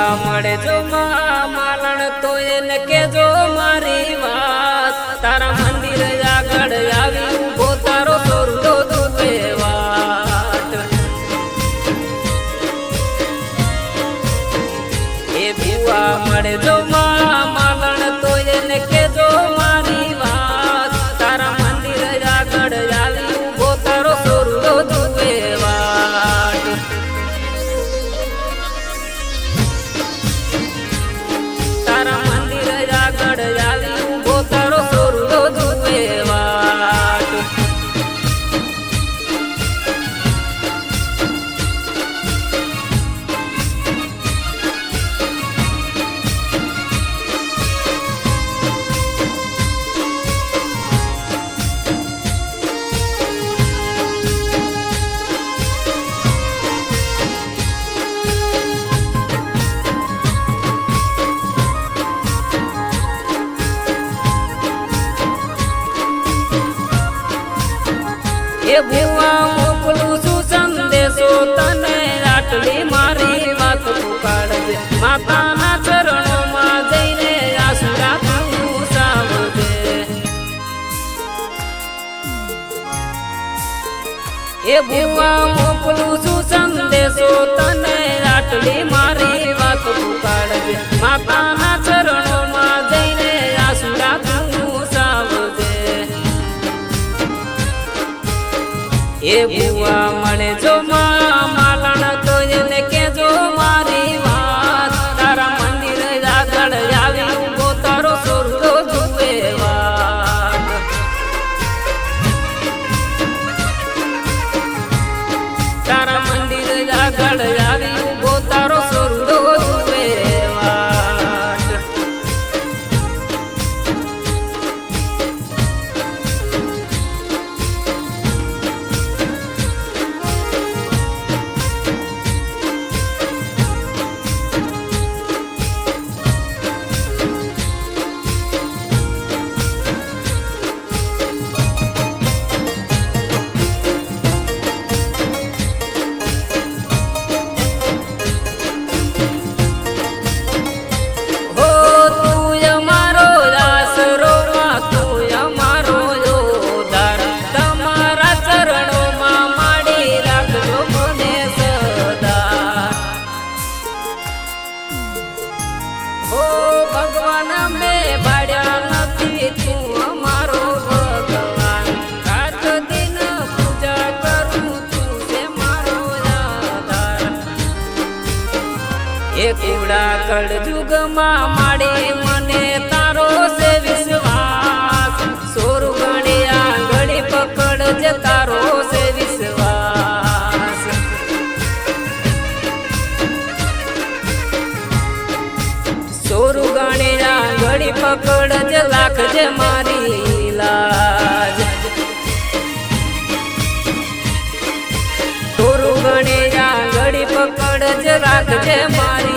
ભૂવા મળે જો માલણ તો એને કેજો મારી વાત તારા મંદિર આગળ આવી ઉભો તારો સોરડો દુબે વાટ એ ભૂવા મળે જો માલણ તો એને કેજો મારી વાત તારા મંદિર આગળ આવી ઉભો તારો સોરડો દુબે વાટ તારા મંદિર આગળ આવી ઉભો તારો સોરડો દુબે વાટ એ ભૂવા મોકલું છું સંદેશો તને આટલી મારી વાત પુકારજે માતાના ચરણોમાં જઈને આસુરા તું સાવજે એ ભૂવા મોકલું છું સંદેશો તને આટલી મારી વાત પુકારજે માતાના ચરણોમાં જઈને આસુરા તું સાવજે એ ભૂવા મળે જો માલણ તો એને કેજો મારી વાત તારા મંદિર આગળ આવી ઉભો તારો સોરડો જુએ વાત તારા મંદિર આગળ આવી ઉભો તારો સોરડો જુએ વાત ભગવાન મેં ભાડ્યા નથી તું અમારો ભગવાન રાત દિન પૂજા કરું તું છે મારો આધાર એ કુડા કળજુગમાં માડી મને તારો છે વિશ્વાસ સોર ગણ્યા ગળી પકડ જે તારો છે વિશ્વાસ સોર ગણ્યા ગળી પકડ જે લાખજે મારી લાજ સોર ગણ્યા ગળી પકડ જે રાખજે મારી